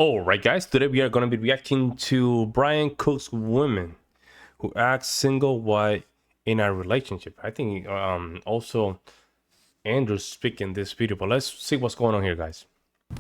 All right, guys, today we are going to be reacting to Brian Cook's Women Who Act Single While in a Relationship. I think also Andrew's speaking this video, but let's see what's going on here, guys.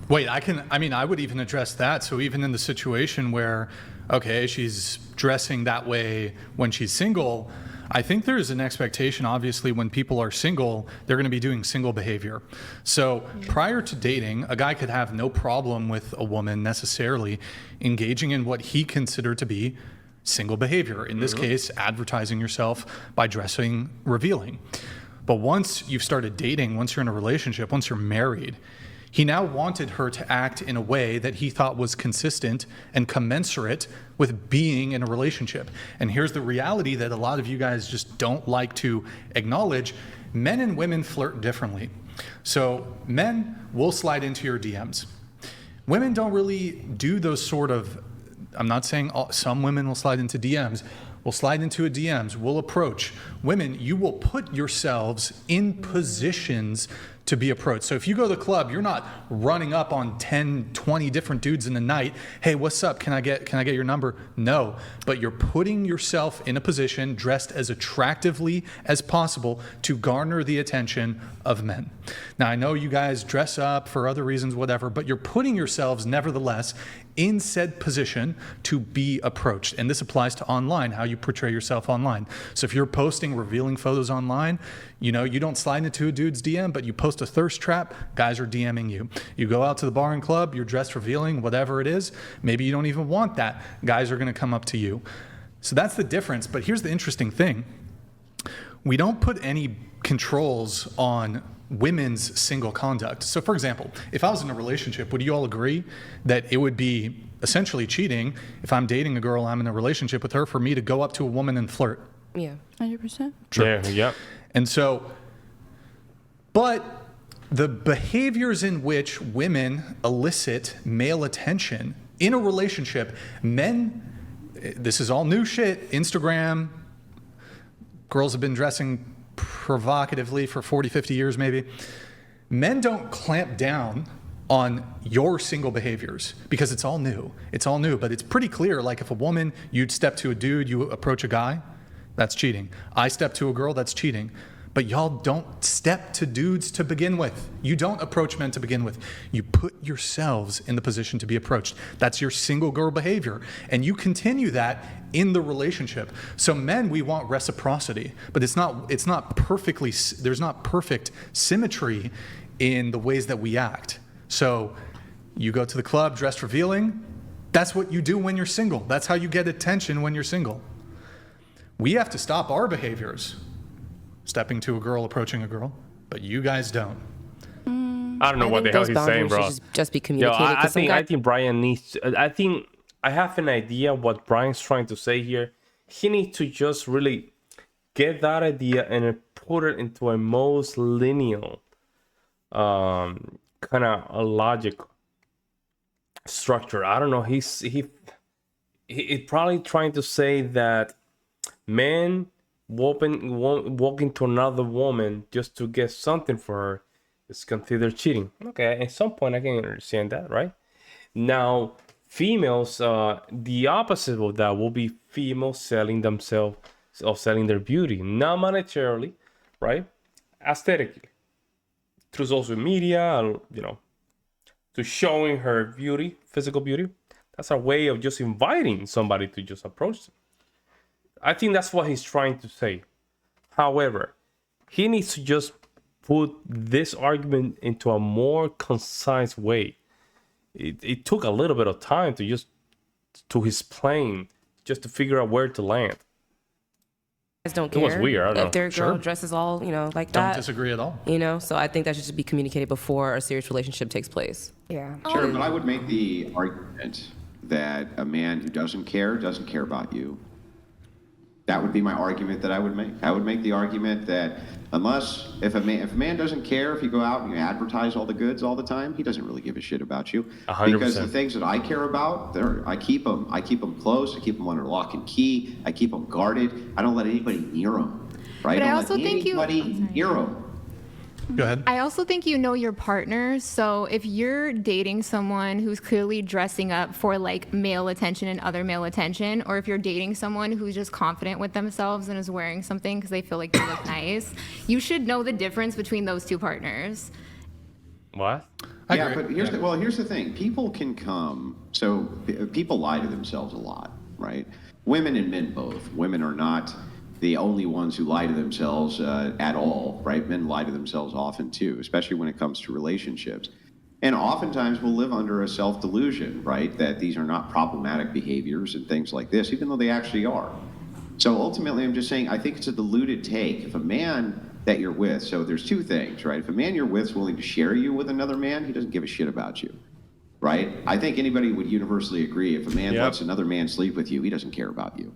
Wait, I would even address that. So even in the situation where, okay, she's dressing that way when she's single, I think there is an expectation, obviously, when people are single, they're going to be doing single behavior. So prior to dating, a guy could have no problem with a woman necessarily engaging in what he considered to be single behavior. In this case, advertising yourself by dressing revealing. But once you've started dating, once you're in a relationship, once you're married, he now wanted her to act in a way that he thought was consistent and commensurate with being in a relationship. And here's the reality that a lot of you guys just don't like to acknowledge. Men and women flirt differently. So men will slide into your DMs. Women don't really do those sort of, I'm not saying some women will slide into DMs, will slide into a DMs, will approach. Women, you will put yourselves in positions to be approached. So if you go to the club, you're not running up on 10, 20 different dudes in the night. Hey, what's up? Can I get your number? No, but you're putting yourself in a position dressed as attractively as possible to garner the attention of men. Now, I know you guys dress up for other reasons, whatever, but you're putting yourselves nevertheless in said position to be approached. And this applies to online, how you portray yourself online. So if you're posting revealing photos online, you know, you don't slide into a dude's DM, but you post a thirst trap, guys are DMing you. You go out to the bar and club, you're dressed revealing, whatever it is, maybe you don't even want that, guys are gonna come up to you. So that's the difference, but here's the interesting thing. We don't put any controls on women's single conduct. So for example, if I was in a relationship, would you all agree that it would be essentially cheating if I'm dating a girl, I'm in a relationship with her, for me to go up to a woman and flirt? Yeah, 100%. Sure. Yeah, yep. And so, but the behaviors in which women elicit male attention in a relationship, men, this is all new shit, Instagram, girls have been dressing provocatively for 40, 50 years maybe. Men don't clamp down on your single behaviors because it's all new. It's all new, but it's pretty clear, like if a woman, you'd step to a dude, you approach a guy, that's cheating. I step to a girl, that's cheating. But y'all don't step to dudes to begin with. You don't approach men to begin with. You put yourselves in the position to be approached. That's your single girl behavior. And you continue that in the relationship. So men, we want reciprocity, but it's not perfectly, there's not perfect symmetry in the ways that we act. So you go to the club dressed revealing, that's what you do when you're single. That's how you get attention when you're single. We have to stop our behaviors, stepping to a girl, approaching a girl, but you guys don't. I don't know what the hell he's saying, bro. Just be communicated. I think Brian needs to, I have an idea what Brian's trying to say here. He needs to just really get that idea and put it into a most lineal kind of a logic structure. I don't know. He's probably trying to say that men walking to another woman just to get something for her is considered cheating. Okay, at some point I can understand that, right? Now, females, the opposite of that will be females selling themselves, or selling their beauty, not monetarily, right? Aesthetically, through social media, you know, to showing her beauty, physical beauty. That's a way of just inviting somebody to just approach them. I think that's what he's trying to say. However, he needs to just put this argument into a more concise way. It took a little bit of time to his plane, just to figure out where to land. Guys don't care. It was weird. I don't know. If their girl dresses all, like that. Don't disagree at all. So I think that should just be communicated before a serious relationship takes place. Yeah. Sure, but I would make the argument that a man who doesn't care about you. That would be my argument that I would make. I would make the argument that if a man doesn't care, if you go out and you advertise all the goods all the time, he doesn't really give a shit about you. 100%. Because the things that I care about, I keep them close. I keep them under lock and key. I keep them guarded. I don't let anybody near them. Right? But I also think anybody near them. Go ahead. I also think you know your partner. So if you're dating someone who's clearly dressing up for like male attention and other male attention, or if you're dating someone who's just confident with themselves and is wearing something because they feel like they look nice, you should know the difference between those two partners. What? I Yeah, agree. but here's the thing. People can come. So people lie to themselves a lot, right? Women and men both. Women are not the only ones who lie to themselves at all, right? Men lie to themselves often too, especially when it comes to relationships. And oftentimes we'll live under a self-delusion, right? That these are not problematic behaviors and things like this, even though they actually are. So ultimately, I'm just saying, I think it's a diluted take. If a man that you're with, so there's two things, right? If a man you're with is willing to share you with another man, he doesn't give a shit about you, right? I think anybody would universally agree if a man lets another man sleep with you, he doesn't care about you.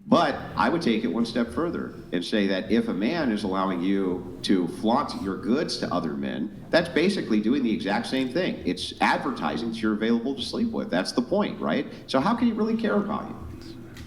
But I would take it one step further and say that if a man is allowing you to flaunt your goods to other men, that's basically doing the exact same thing. It's advertising that you're available to sleep with. That's the point, right? So how can he really care about you?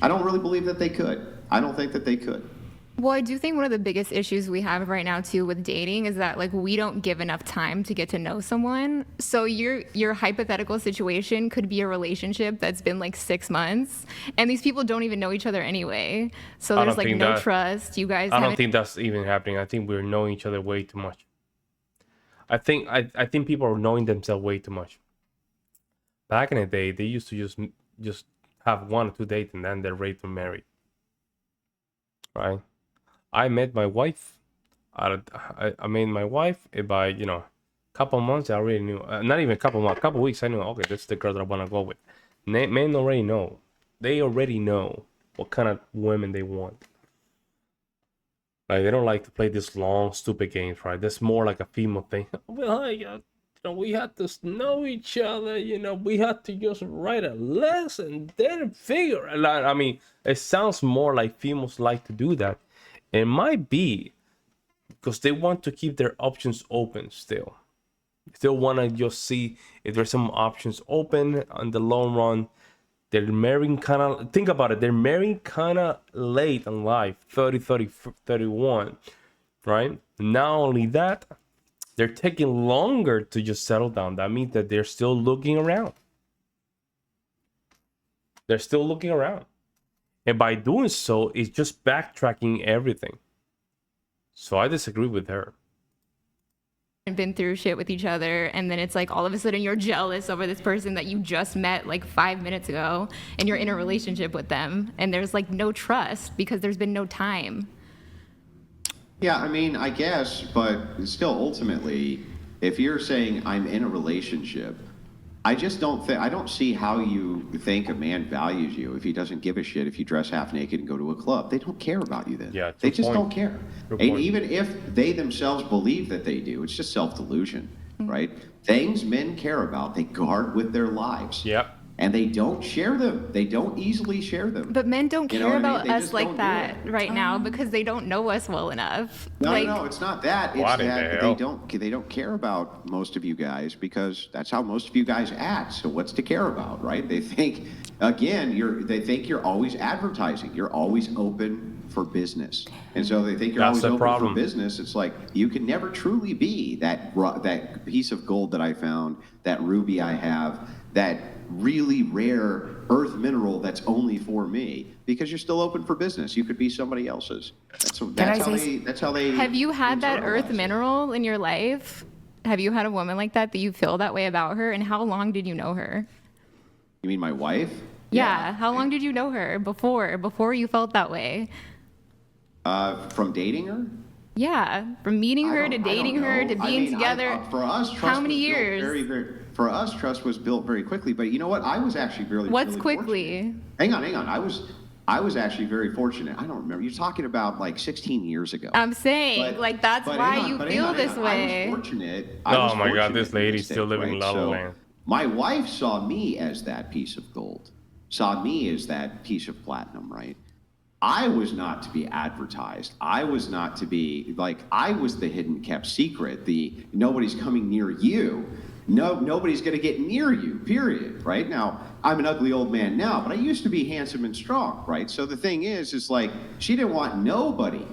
I don't really believe that they could. I don't think that they could. Well, I do think one of the biggest issues we have right now too with dating is that like we don't give enough time to get to know someone. So your hypothetical situation could be a relationship that's been like 6 months, and these people don't even know each other anyway. So I there's don't like think no that- trust. You guys I don't haven't. think that's even happening. I think we're knowing each other way too much. I think people are knowing themselves way too much. Back in the day, they used to just have 1 or 2 dates and then they're ready to marry. Right? I met my wife. I met my wife by couple months. I already knew. Not even a couple months, couple weeks. I knew. Okay, this is the girl that I want to go with. Men already know. They already know what kind of women they want. Like they don't like to play this long, stupid games, right? That's more like a female thing. Well, we had to know each other. We had to just write a lesson, then figure it out. I mean, it sounds more like females like to do that. It might be because they want to keep their options open still. Still want to just see if there's some options open on the long run. They're marrying kind of, think about it, they're marrying kind of late in life, 30, 31, right? Not only that, they're taking longer to just settle down. That means that they're still looking around. They're still looking around. And by doing so, it's just backtracking everything. So I disagree with her. Been through shit with each other, and then it's like all of a sudden you're jealous over this person that you just met like 5 minutes ago, and you're in a relationship with them, and there's like no trust because there's been no time. Yeah, I mean, I guess, but still, ultimately, if you're saying I'm in a relationship, I just don't think, I don't see how you think a man values you if he doesn't give a shit if you dress half naked and go to a club. They don't care about you then. Yeah, they good just point. don't care. Good And point. even if they themselves believe that they do, it's just self-delusion, right? Things men care about, they guard with their lives. Yep. And they don't share them. They don't easily share them. But men don't You know care what I mean? about They us just like don't do that it. right now because they don't know us well enough. No, like, no, it's not that. It's What in the that hell? they don't care about most of you guys because that's how most of you guys act. So what's to care about, right? They think they think you're always advertising. You're always open for business. And so they think you're That's always the open problem. for business. It's like you can never truly be that piece of gold that I found, that ruby I have, that really rare earth mineral that's only for me, because you're still open for business. You could be somebody else's. That's how they have you had that earth internalize it. mineral in your life? Have you had a woman like that you feel that way about her? And how long did you know her? You mean my wife? Yeah. How long did you know her before you felt that way? From dating her? Yeah. From meeting her to dating her to being together. For us, trust How many was built years? Very, very, for us, trust was built very quickly. But you know what? I was actually really. What's really quickly? fortunate. Hang on. I was actually very fortunate. I don't remember. You're talking about like 16 years ago. I'm saying, But- like, that's but why hang on, you but feel hang on, this hang on. way. I was fortunate. Oh my God, this fortunate in lady's still living right? La La So Land. my wife saw me as that piece of gold, saw me as that piece of platinum, right? I was not to be advertised. I was not to be like, I was the hidden kept secret, the nobody's coming near you. No, nobody's going to get near you, period. Right now, I'm an ugly old man now, but I used to be handsome and strong, right? So the thing is like, she didn't want nobody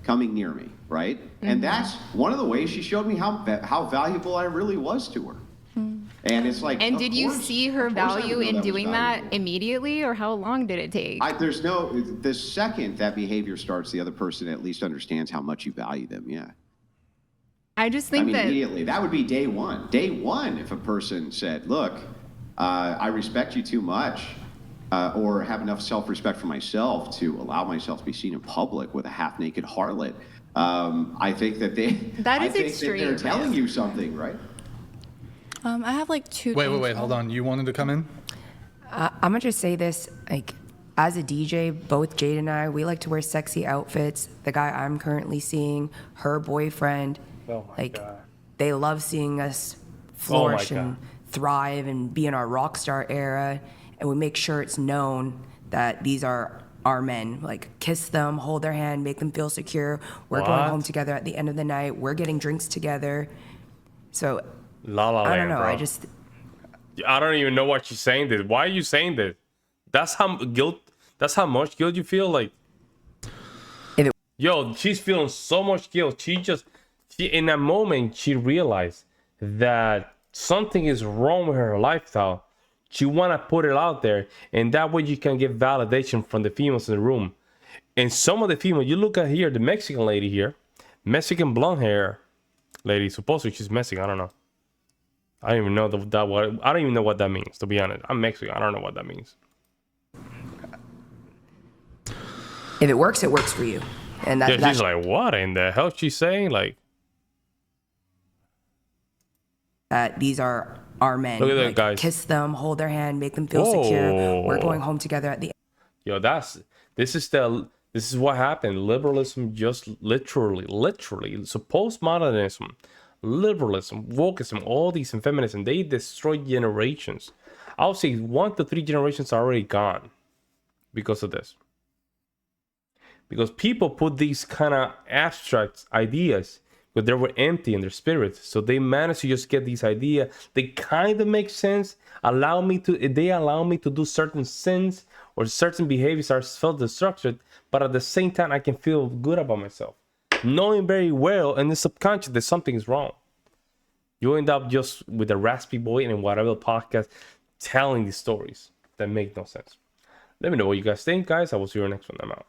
coming near me, right? And that's one of the ways she showed me how valuable I really was to her. And it's like, And of did you course- see her of course I value would know in was doing that valuable. immediately, or how long did it take? The second that behavior starts, the other person at least understands how much you value them. Yeah. I just I think mean, that immediately. That would be day one. Day one, if a person said, look, I respect you too much, or have enough self-respect for myself to allow myself to be seen in public with a half-naked harlot, I think that That I is think extreme. that they're telling you something, right? I have like two Wait, things. hold on. You wanted to come in? I'm gonna just say this, like, as a DJ, both Jade and I, we like to wear sexy outfits. The guy I'm currently seeing, her boyfriend, Oh my like, God. they love seeing us Oh my flourish and God. thrive and be in our rock star era. And we make sure it's known that these are our men. Like, kiss them, hold their hand, make them feel secure. We're going What? home together at the end of the night. We're getting drinks together. So, La La I Land, don't know. bro. I don't even know what she's saying this. Why are you saying this? That's how much guilt you feel. Like, If it- yo, she's feeling so much guilt. She in that moment she realized that something is wrong with her lifestyle. She wanna put it out there, and that way you can get validation from the females in the room. And some of the females, you look at here, the Mexican lady here, Mexican blonde hair lady. Supposedly she's Mexican. I don't know. I don't even know I don't even know what that means, to be honest. I'm Mexican. I don't know what that means. If it works for you. And Yeah, that's she's like, what in the hell she's saying? Like, that these are our men. Look at that, Like, guys. kiss them, hold their hand, make them feel secure. We're Whoa. going home together at the yo, this is what happened. Liberalism just literally, so postmodernism, liberalism, wokeism, all these and feminism, they destroy generations. I'll say 1 to 3 generations are already gone because of this. Because people put these kind of abstract ideas, but they were empty in their spirit. So they managed to just get these ideas. They kind of make sense. They allow me to do certain sins or certain behaviors are self-destructive, but at the same time, I can feel good about myself. Knowing very well in the subconscious that something is wrong. You end up just with a raspy boy and whatever podcast telling these stories that make no sense. Let me know what you guys think, guys. I will see you next one. I'm out.